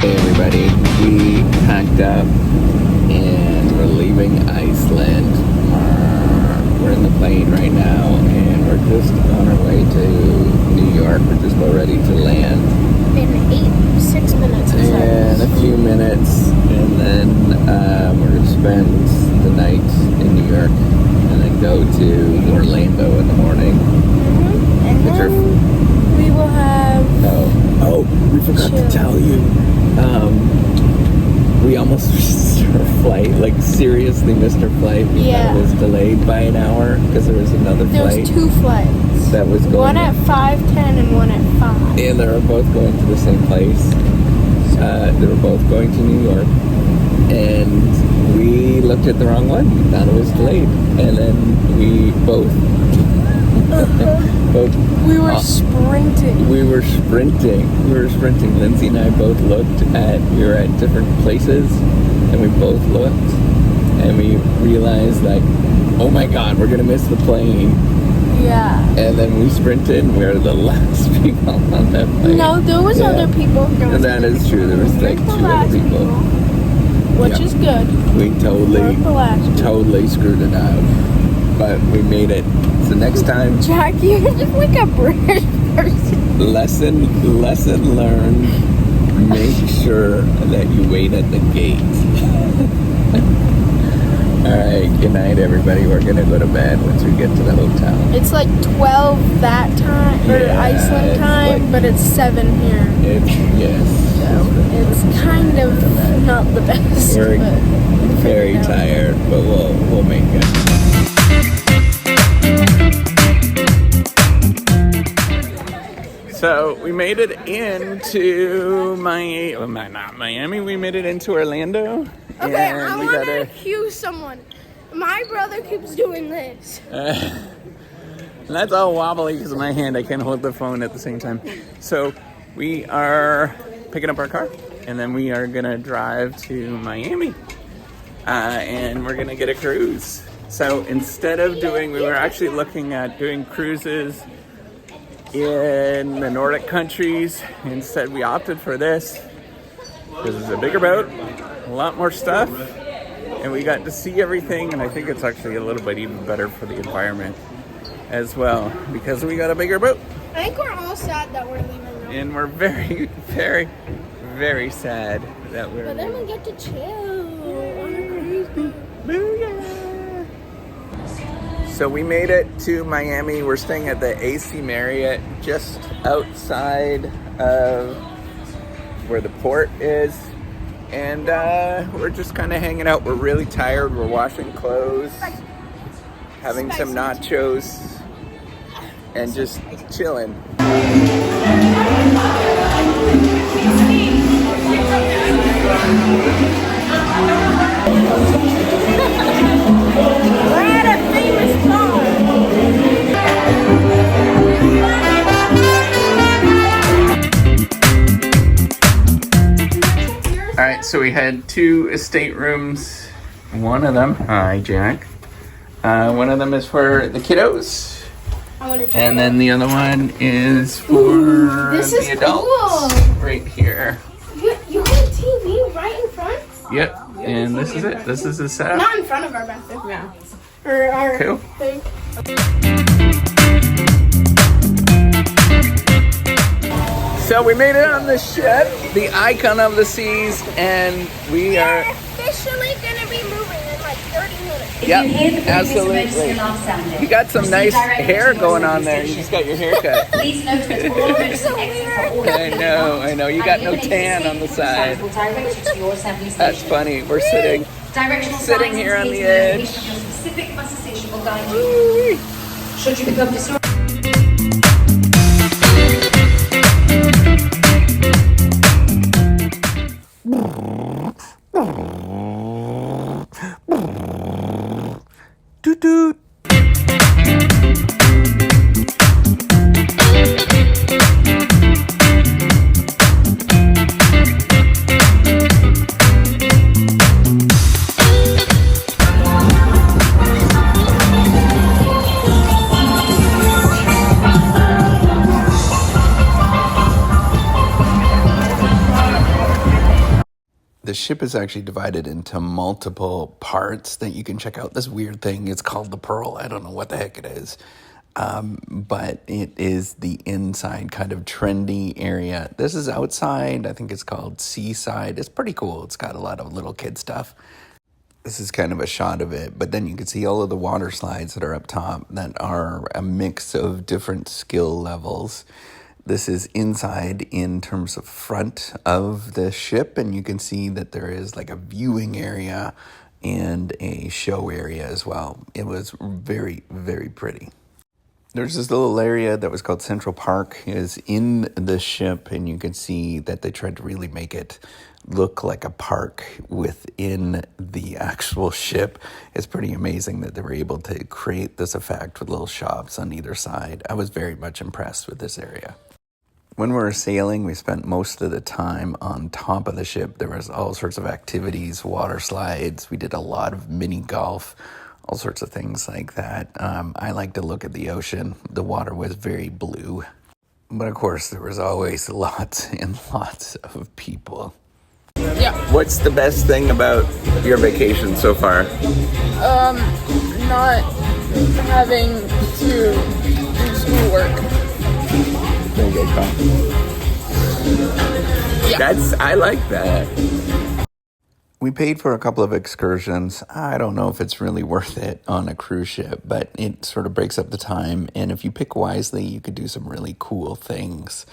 Hey everybody, we packed up and we're leaving Iceland. We're in the plane right now and we're just on our way to New York. We're just about ready to land. In 6 minutes. In a few minutes, and then we're going to spend the night in New York and then go to Orlando in the morning. Mm-hmm. And then we will have... Oh, we forgot to tell you. We almost missed our flight. Like, seriously missed our flight. Yeah. It was delayed by an hour because there was another flight. There was 2 flights. That was going... One at 5:10 and one at 5. And they were both going to the same place. They were both going to New York. And we looked at the wrong one. We thought it was delayed. And then we both... We were sprinting. We were sprinting. Lindsay and I both we were at different places, and we both looked, and we realized, like, oh my God, we're gonna miss the plane. Yeah. And then we sprinted, and we were the last people on that plane. No, there was other people. And that is true. There was like 2 other people. Which is good. We totally screwed it up. But we made it. So next time, Jack, you're just like a British person. Lesson learned. Make sure that you wait at the gate. Alright, good night everybody. We're gonna go to bed once we get to the hotel. It's like 12 that time, or Iceland time, but it's 7 here. Yes. So it's kind of not the best. We're very tired, but we'll make it. So we made it into not Miami. We made it into Orlando. Okay, I want to accuse someone. My brother keeps doing this. And that's all wobbly because of my hand. I can't hold the phone at the same time. So we are picking up our car, and then we are gonna drive to Miami, and we're gonna get a cruise. So instead of we were actually looking at doing cruises in the Nordic countries. Instead, we opted for this because it's a bigger boat, a lot more stuff, and we got to see everything. And I think it's actually a little bit even better for the environment as well because we got a bigger boat. I think we're all sad that we're leaving. And we're very, very, very sad that we're. But then we get to chill on a cruise boat. Booyah! So we made it to Miami. We're staying at the AC Marriott just outside of where the port is. And we're just kind of hanging out. We're really tired. We're washing clothes, having some nachos, and just chilling. We're at a famous bar. Alright, so we had 2 staterooms. One of them, hi Jack. One of them is for the kiddos. And then the other one is for the adults. Cool. Right here. You have a TV right in front? Yep. And this is it. This is the setup. Not in front of our bathroom. No. Or our Cool. thing. So we made it on the ship, the Icon of the Seas, and we are officially gonna be moving in like 30 minutes. Yep, absolutely. You got some nice hair going on there. You just got your hair cut. Please note that all emergency exits are all I know. You got no tan on the side. That's funny. We're sitting here on the edge. Specific bus station will guide you. Should you become disoriented? Toot toot. the ship is actually divided into multiple parts that you can check out. This weird thing, it's called the Pearl. I don't know what the heck it is. But it is the inside kind of trendy area. This is outside. I think it's called Seaside. It's pretty cool. It's got a lot of little kid stuff. This is kind of a shot of it, but then you can see all of the water slides that are up top that are a mix of different skill levels. This is inside in terms of front of the ship, and you can see that there is like a viewing area and a show area as well. It was very, very pretty. There's this little area that was called Central Park is in the ship, and you can see that they tried to really make it look like a park within the actual ship. It's pretty amazing that they were able to create this effect with little shops on either side. I was very much impressed with this area. When we were sailing, we spent most of the time on top of the ship. There was all sorts of activities, water slides. We did a lot of mini golf, all sorts of things like that. I like to look at the ocean. The water was very blue. But of course, there was always lots and lots of people. Yeah. What's the best thing about your vacation so far? Not having to do schoolwork. Okay, Yeah. I like that. We paid for a couple of excursions. I don't know if it's really worth it on a cruise ship, but it sort of breaks up the time. And if you pick wisely, you could do some really cool things.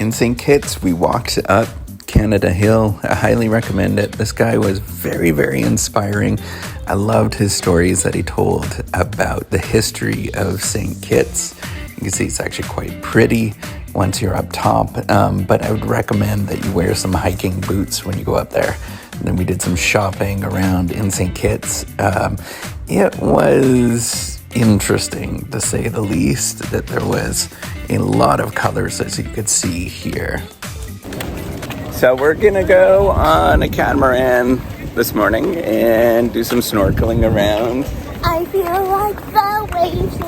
In Saint Kitts, we walked up Canada Hill. I highly recommend it. This guy was very, very inspiring. I loved his stories that he told about the history of Saint Kitts. You can see it's actually quite pretty once you're up top, but I would recommend that you wear some hiking boots when you go up there. And then we did some shopping around in Saint Kitts. It was interesting, to say the least, that there was a lot of colors as you could see here. So we're gonna go on a catamaran this morning and do some snorkeling around. I feel like the waves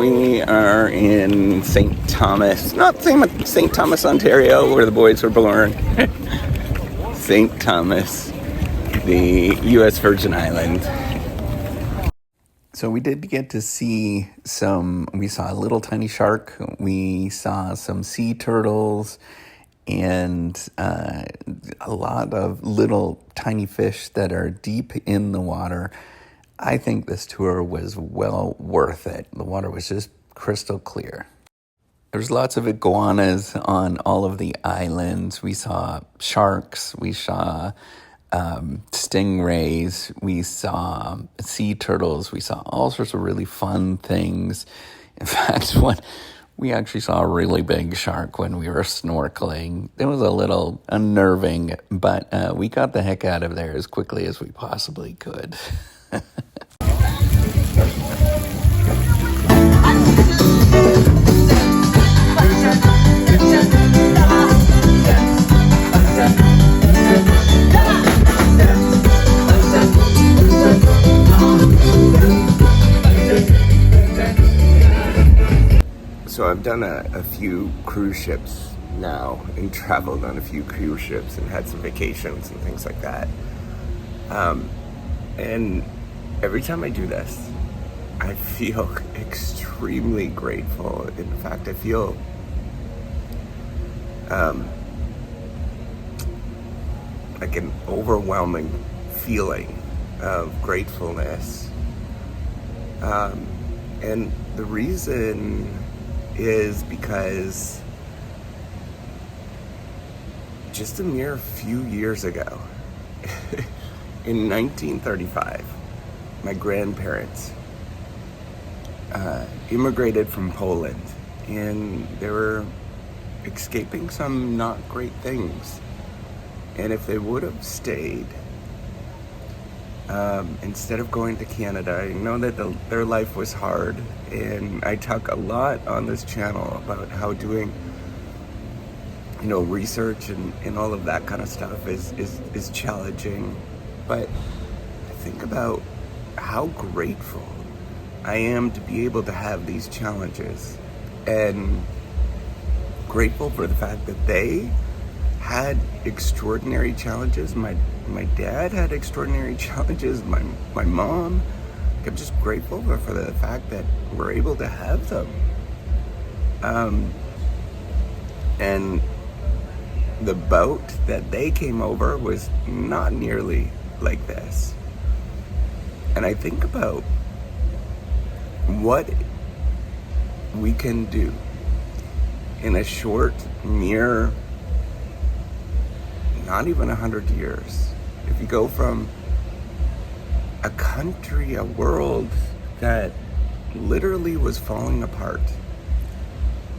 We are in St. Thomas, not St. Thomas, Ontario, where the boys were born. St. Thomas, the U.S. Virgin Island. So we did get to see we saw a little tiny shark, we saw some sea turtles, and a lot of little tiny fish that are deep in the water. I think this tour was well worth it. The water was just crystal clear. There's lots of iguanas on all of the islands. We saw sharks, we saw stingrays, we saw sea turtles, we saw all sorts of really fun things. In fact, we actually saw a really big shark when we were snorkeling. It was a little unnerving, but we got the heck out of there as quickly as we possibly could. So I've done a few cruise ships now and traveled on a few cruise ships and had some vacations and things like that. And every time I do this, I feel extremely grateful. In fact, I feel like an overwhelming feeling of gratefulness. And the reason is because just a mere few years ago, in 1935, my grandparents immigrated from Poland, and they were escaping some not great things. And if they would have stayed, instead of going to Canada, I know that their life was hard, and I talk a lot on this channel about how doing, research and all of that kind of stuff is challenging. But I think about how grateful I am to be able to have these challenges, and grateful for the fact that they had extraordinary challenges. My dad had extraordinary challenges. My mom. I'm just grateful for the fact that we're able to have them. And the boat that they came over was not nearly like this. And I think about what we can do in a short, mere, not even 100 years. If you go from a country, a world that literally was falling apart,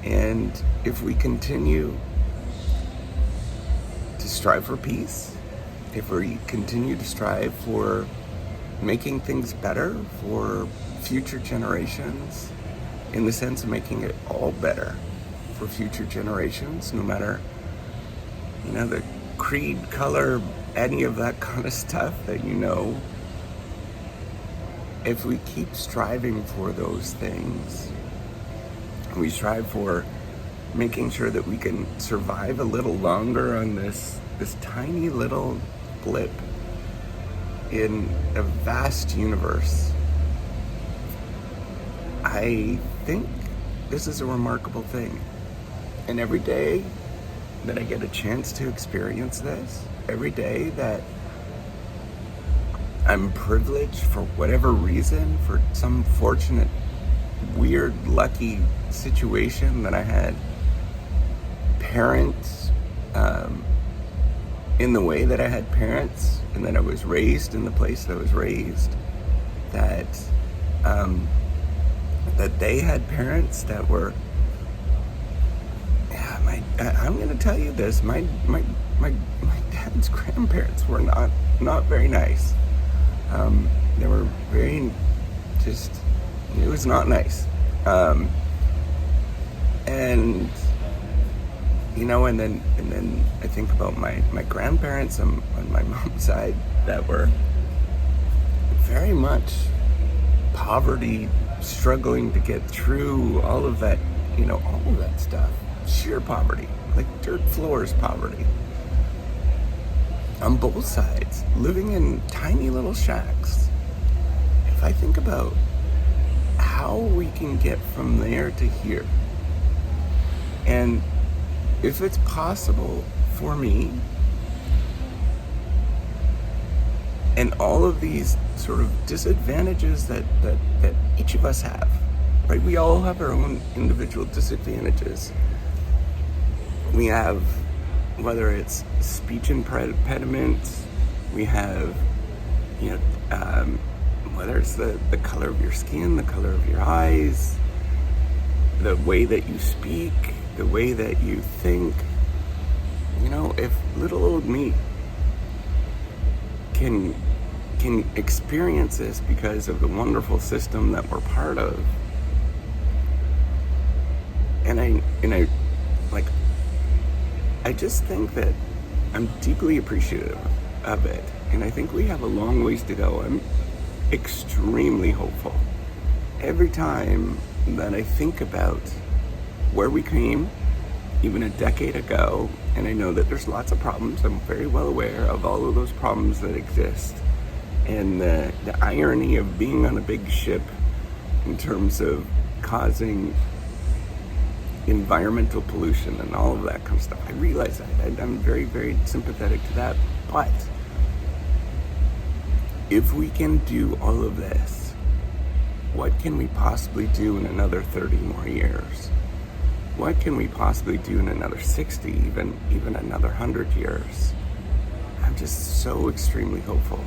and if we continue to strive for peace, if we continue to strive for making things better for future generations, in the sense of making it all better for future generations, no matter, the creed, color, any of that kind of stuff that if we keep striving for those things, we strive for making sure that we can survive a little longer on this tiny little blip in a vast universe. I think this is a remarkable thing. And every day that I get a chance to experience this, every day that I'm privileged for whatever reason, for some fortunate, weird, lucky situation that I had parents in the way that I had parents, and that I was raised in the place that I was raised, that they had parents that were, I'm going to tell you this, my dad's grandparents were not very nice. They were very, it was not nice. And then I think about my grandparents on my mom's side that were very much poverty, struggling to get through all of that, all of that stuff. Sheer poverty, like dirt floors poverty. On both sides, living in tiny little shacks. If I think about how we can get from there to here, and if it's possible for me, and all of these sort of disadvantages that each of us have, right? We all have our own individual disadvantages. We have, whether it's speech impediments, we have, whether it's the color of your skin, the color of your eyes, the way that you speak, the way that you think. If little old me can experience this because of the wonderful system that we're part of, and I just think that I'm deeply appreciative of it, and I think we have a long ways to go. I'm extremely hopeful. Every time that I think about where we came, even a decade ago, and I know that there's lots of problems. I'm very well aware of all of those problems that exist, and the irony of being on a big ship in terms of causing environmental pollution and all of that kind of stuff. I realize that. I'm very, very sympathetic to that. But if we can do all of this, what can we possibly do in another 30 more years? What can we possibly do in another 60, even another 100 years? I'm just so extremely hopeful.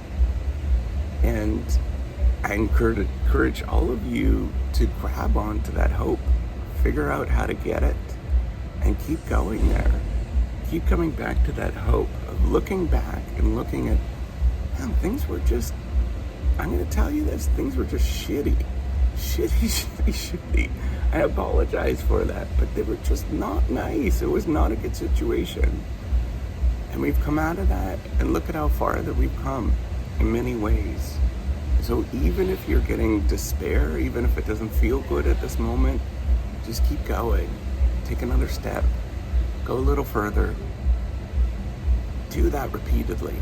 And I encourage all of you to grab onto that hope, figure out how to get it, and keep going there. Keep coming back to that hope of looking back and looking at, man, things were just, I'm going to tell you this, things were just shitty. I apologize for that, but they were just not nice. It was not a good situation. And we've come out of that, and look at how far that we've come in many ways. So even if you're getting despair, even if it doesn't feel good at this moment, just keep going. Take another step. Go a little further. do that repeatedly,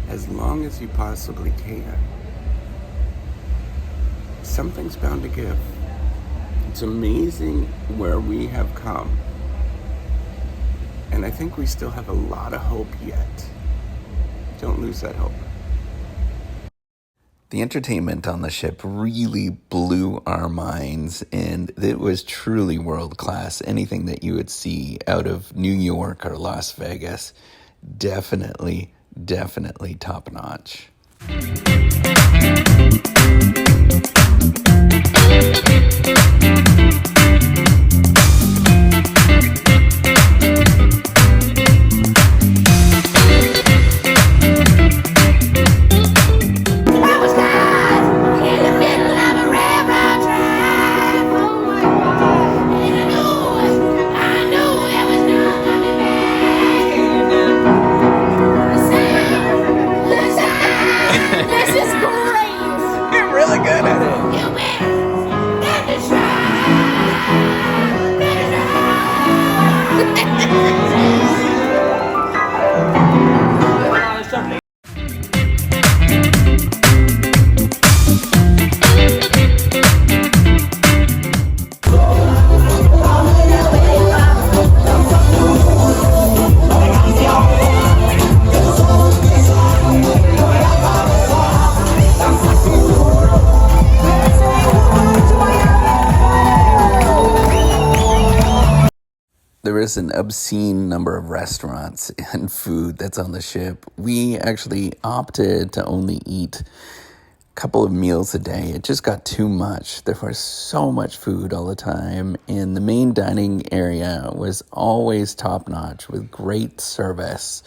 as long as you possibly can, something's bound to give. It's amazing where we have come. And I think we still have a lot of hope yet. Don't lose that hope. The entertainment on the ship really blew our minds, and it was truly world class. Anything that you would see out of New York or Las Vegas, definitely top notch. There is an obscene number of restaurants and food that's on the ship. We actually opted to only eat a couple of meals a day. It just got too much. There was so much food all the time, and the main dining area was always top-notch with great service.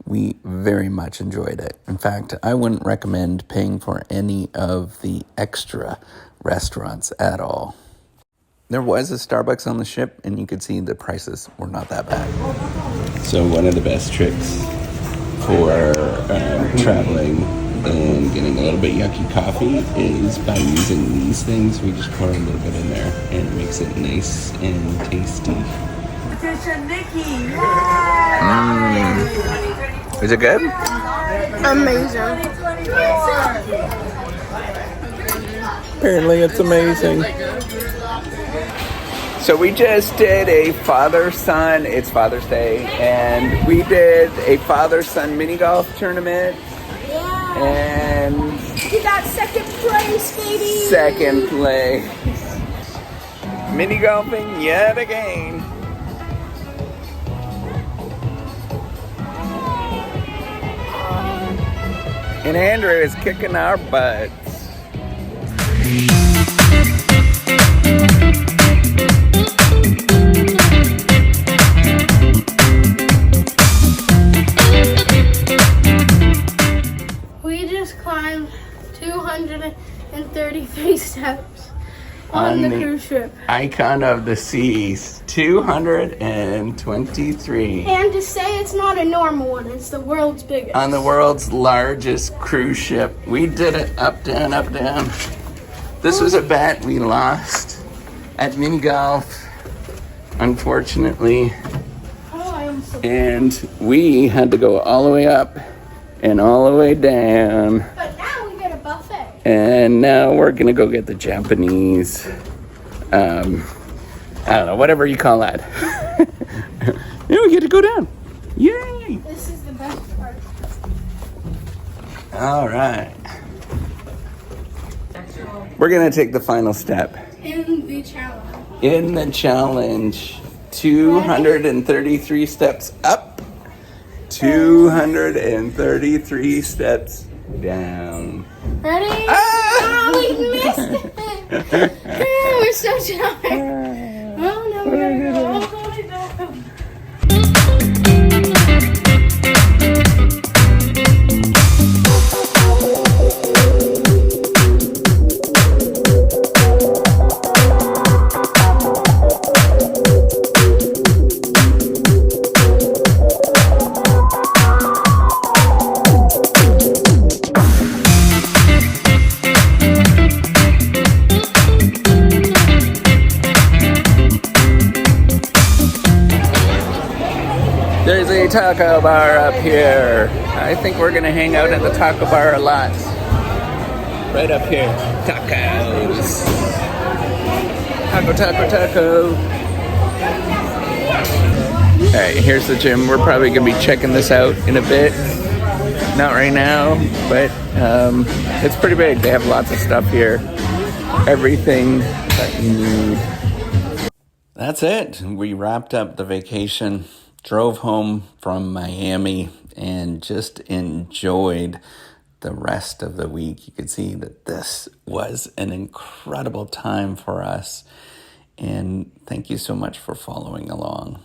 We very much enjoyed it. In fact, I wouldn't recommend paying for any of the extra restaurants at all. There was a Starbucks on the ship, and you could see the prices were not that bad. So one of the best tricks for traveling and getting a little bit yucky coffee is by using these things. We just pour a little bit in there, and it makes it nice and tasty. Is it good? Amazing. Apparently it's amazing. So we just did a father-son, it's Father's Day, and we did a father-son mini golf tournament. Yeah. And we got second place, baby. Second place. Mini golfing yet again. And Andrew is kicking our butts. We just climbed 233 steps on the cruise ship. Icon of the Seas, 223. And to say it's not a normal one, it's the world's biggest. On the world's largest cruise ship. We did it up, down, up, down. This was a bet we lost at mini golf, unfortunately. And we had to go all the way up and all the way down. But now we get a buffet. And now we're gonna go get the Japanese, I don't know, whatever you call that. Yeah, we get to go down. Yay! This is the best part. All right. We're gonna take the final step. In the challenge. In the challenge. 233 steps up, 233 steps down. Ready? Ah! Oh, we missed it. We're so tired. Oh, no, we're going to go all the way down. There's a taco bar up here. I think we're gonna hang out at the taco bar a lot. Right up here. Tacos. Taco. Alright, here's the gym. We're probably gonna be checking this out in a bit. Not right now, but it's pretty big. They have lots of stuff here. Everything that you need. That's it. We wrapped up the vacation, drove home from Miami, and just enjoyed the rest of the week. You could see that this was an incredible time for us. And thank you so much for following along.